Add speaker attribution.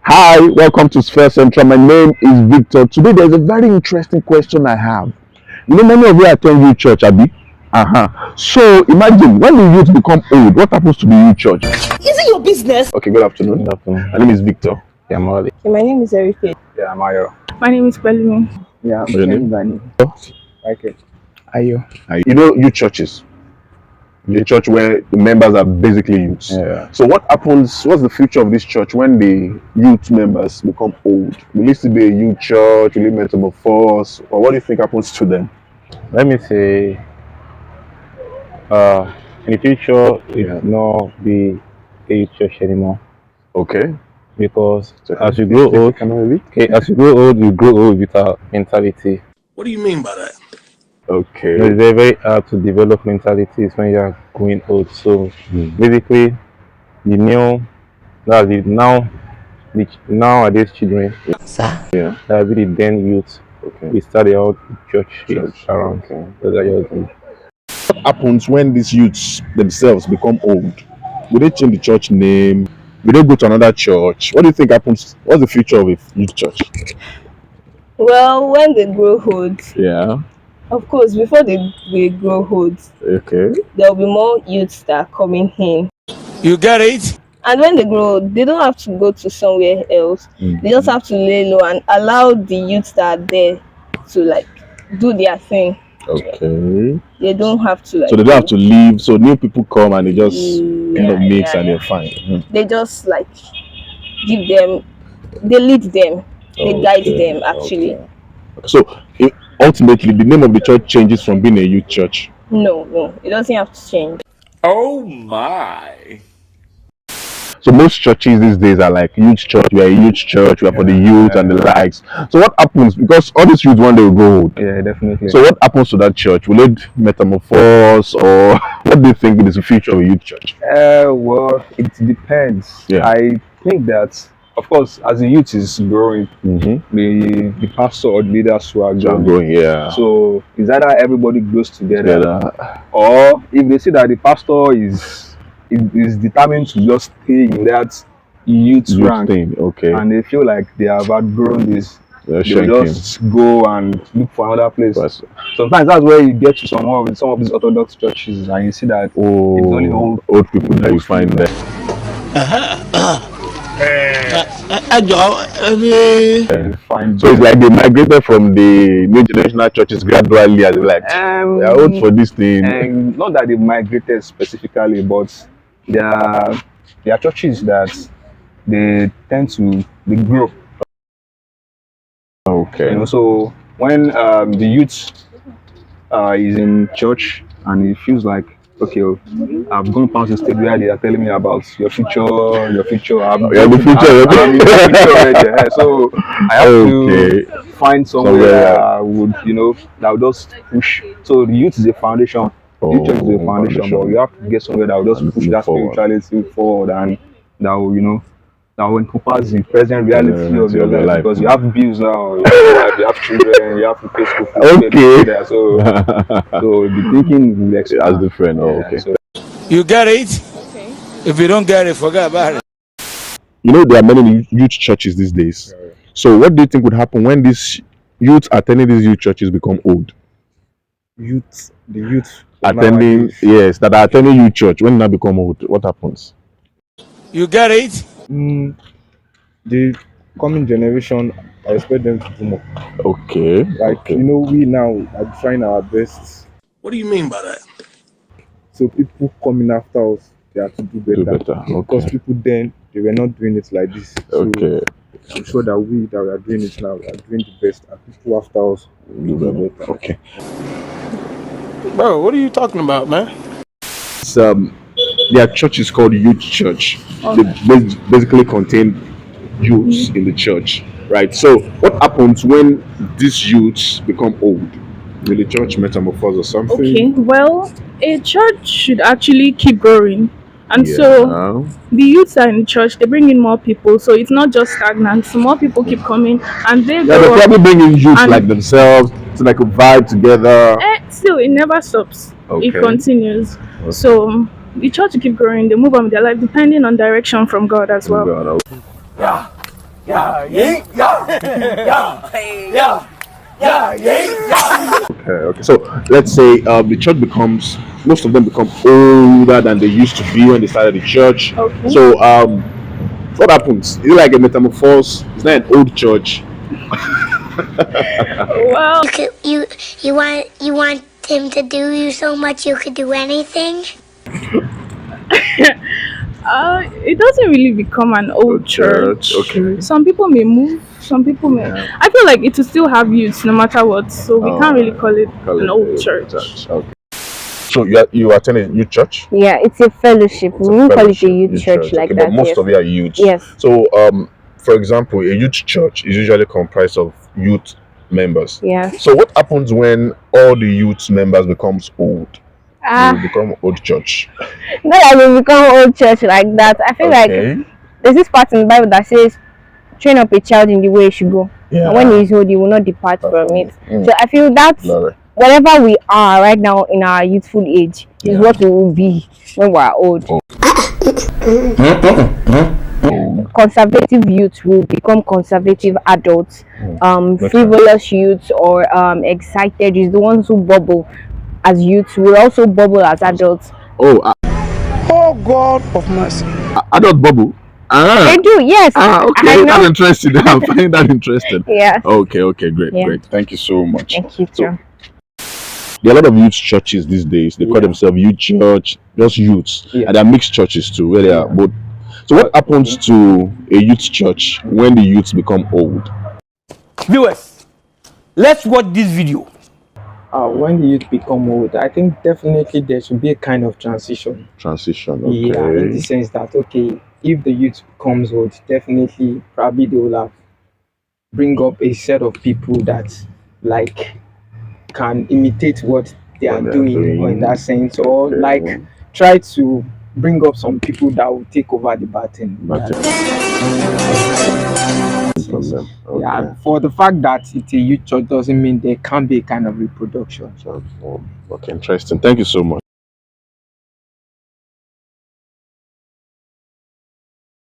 Speaker 1: Hi, welcome to Sphere Central. My name is Victor. Today there's a very interesting question I have. Many of you attend youth church, Abi. So imagine when the youth become old, what happens to the youth church?
Speaker 2: Is it your business?
Speaker 1: Okay, good afternoon.
Speaker 3: Good afternoon.
Speaker 1: My name is Victor.
Speaker 3: Yeah, Molly.
Speaker 4: My name is Erike.
Speaker 3: Yeah, Mayo.
Speaker 5: My name is Pelumi.
Speaker 4: Yeah,
Speaker 1: What's your name?
Speaker 4: Okay.
Speaker 3: Ayo.
Speaker 1: You know youth churches. The church where the members are basically youths.
Speaker 3: Yeah.
Speaker 1: So what happens, what's the future of this church when the youth members become old? Will it still be a youth church? Will it metamorphose? Or what do you think happens to them?
Speaker 3: Let me say, in the future, it will not be a church anymore
Speaker 1: Okay.
Speaker 3: because
Speaker 1: So
Speaker 3: as you grow old, you grow old with our mentality.
Speaker 2: What do you mean by that?
Speaker 1: Okay.
Speaker 3: It's very, very hard to develop mentalities when you are growing old. So basically, the new, that's the now, the nowadays children,
Speaker 1: Yeah.
Speaker 3: that will be the then youth.
Speaker 1: Okay.
Speaker 3: We start the old church around.
Speaker 1: Okay.
Speaker 3: Those are just the-
Speaker 1: What happens when these youths themselves become old? Will they change the church name? Will they go to another church? What do you think happens? What's the future of a youth church?
Speaker 4: Well, when they grow old,
Speaker 1: Yeah.
Speaker 4: of course, before they grow old,
Speaker 1: Okay.
Speaker 4: there will be more youths that are coming in.
Speaker 2: You get it?
Speaker 4: And when they grow old, they don't have to go to somewhere else. They just have to lay low and allow the youths that are there to do their thing.
Speaker 1: Okay.
Speaker 4: They don't have to
Speaker 1: So they don't have to leave. So new people come and they just mix and
Speaker 4: yeah.
Speaker 1: they're fine.
Speaker 4: They just give them, they lead them, they guide them actually.
Speaker 1: Okay. So ultimately, the name of the church changes from being a youth church.
Speaker 4: No, it doesn't have to change.
Speaker 2: Oh my.
Speaker 1: So most churches these days are like youth church. We are a youth church. We are for the youth and the likes. So what happens? Because all these youth one day will go old.
Speaker 3: Yeah, definitely.
Speaker 1: So what happens to that church? Will it metamorphose, or what do you think is the future of a youth church?
Speaker 6: Well, it depends.
Speaker 1: Yeah.
Speaker 6: I think that, of course, as the youth is growing, the pastor or the leaders who are growing.
Speaker 1: Going, yeah.
Speaker 6: So it's either everybody grows together,
Speaker 1: Together.
Speaker 6: or if they see that the pastor is determined to just stay in that youth
Speaker 1: Youth
Speaker 6: rank,
Speaker 1: thing, okay.
Speaker 6: and they feel like they have outgrown this,
Speaker 1: They're
Speaker 6: they will just go and look for another place. Sometimes that's where you get to some of these Orthodox churches, and you see that it's only
Speaker 1: old people that you find there. So it's like they migrated from the new generational churches gradually, as like they are old for this thing.
Speaker 6: And not that they migrated specifically, but there are churches that they tend to grow.
Speaker 1: Okay.
Speaker 6: So when the youth is in church and it feels like, okay, I've gone past the stage where they are telling me about your future. I'm
Speaker 1: the future.
Speaker 6: I'm in the future already. Yeah. So I have to find somewhere that would just push. So the youth is a foundation. The church is a foundation, but you have to get somewhere that will just push that spirituality forward, and that will that will encompass the present reality of your life, because you have bills now, you have children, you have to pay school fees.
Speaker 1: Okay.
Speaker 6: So the thinking will expand.
Speaker 1: That's different. Okay.
Speaker 6: So
Speaker 2: You get it? Okay. If you don't get it, forget about it.
Speaker 1: You know, there are many youth churches these days. So what do you think would happen when these youth attending these youth churches become old?
Speaker 6: the youth
Speaker 1: Attending, yes, that are attending youth church, when they become old, what happens?
Speaker 2: You get it?
Speaker 6: The coming generation, I expect them to do more.
Speaker 1: Okay.
Speaker 6: We now are trying our best.
Speaker 2: What do you mean by that?
Speaker 6: So people coming after us, they have to do better. Because people then, they were not doing it like this. So I'm sure that we are doing it now, we are doing the best, and people after us will do better.
Speaker 1: Okay.
Speaker 2: Bro, what are you talking about, man?
Speaker 1: Their church is called Youth Church. They basically contain youths in the church, right? So what happens when these youths become old? Will the church metamorphose or something?
Speaker 5: Okay, well, a church should actually keep growing. And so the youths are in the church, they bring in more people, so it's not just stagnant. So more people keep coming and they
Speaker 1: they probably bring in youths like themselves so they could vibe together.
Speaker 5: Still, it never stops.
Speaker 1: Okay.
Speaker 5: It continues. So the church will keep growing, they move on with their life depending on direction from God as well.
Speaker 1: Okay. So let's say the church becomes, most of them become older than they used to be when they started the church.
Speaker 5: Okay.
Speaker 1: So what happens? Is it like a metamorphosis? It's not an old church.
Speaker 5: Well,
Speaker 7: You want him to do you so much you could do anything?
Speaker 5: it doesn't really become an old church.
Speaker 1: Okay.
Speaker 5: Some people may move. Some people may. I feel like it will still have youths no matter what. So we can't really call it an old church.
Speaker 1: Okay. So you attend a youth church?
Speaker 8: Yeah, it's a fellowship. We won't call it a youth church like
Speaker 1: okay,
Speaker 8: that.
Speaker 1: but most
Speaker 8: Yes.
Speaker 1: of you are youths.
Speaker 8: Yes.
Speaker 1: So for example, a youth church is usually comprised of youth members.
Speaker 8: Yeah.
Speaker 1: So what happens when all the youth members becomes old? You become old church.
Speaker 8: Not that we become old church like that. I feel like there's this part in the Bible that says, train up a child in the way he should go.
Speaker 1: Yeah.
Speaker 8: And when he is old, he will not depart from it.
Speaker 1: Mm.
Speaker 8: So I feel that
Speaker 1: Glory.
Speaker 8: whatever we are right now in our youthful age is what we will be when we are old. Conservative youth will become conservative adults. Frivolous youth or excited is the ones who bubble as youths will also bubble as adults.
Speaker 2: Oh God of mercy.
Speaker 1: Adult bubble.
Speaker 8: They do, yes.
Speaker 1: Okay.
Speaker 8: I know.
Speaker 1: That's interesting. I'm finding that interesting.
Speaker 8: Yeah.
Speaker 1: Okay, great,
Speaker 8: Yeah.
Speaker 1: great. Thank you so much.
Speaker 8: Thank you,
Speaker 1: So,
Speaker 8: too.
Speaker 1: there are a lot of youth churches these days. They call themselves youth church, just youths.
Speaker 6: Yeah.
Speaker 1: And there are mixed churches too, where they are both. So what happens to a youth church when the youths become old?
Speaker 2: Viewers, let's watch this video.
Speaker 9: When the youth become old, I think definitely there should be a kind of transition.
Speaker 1: Transition,
Speaker 9: Yeah, in the sense that, okay, if the youth becomes old, definitely probably they will have bring up a set of people that like can imitate what they are doing, or in that sense, or like try to bring up some people that will take over the baton. Yeah, for the fact that it's a youth church doesn't mean there can't be a kind of reproduction.
Speaker 1: Okay, interesting. Thank you so much.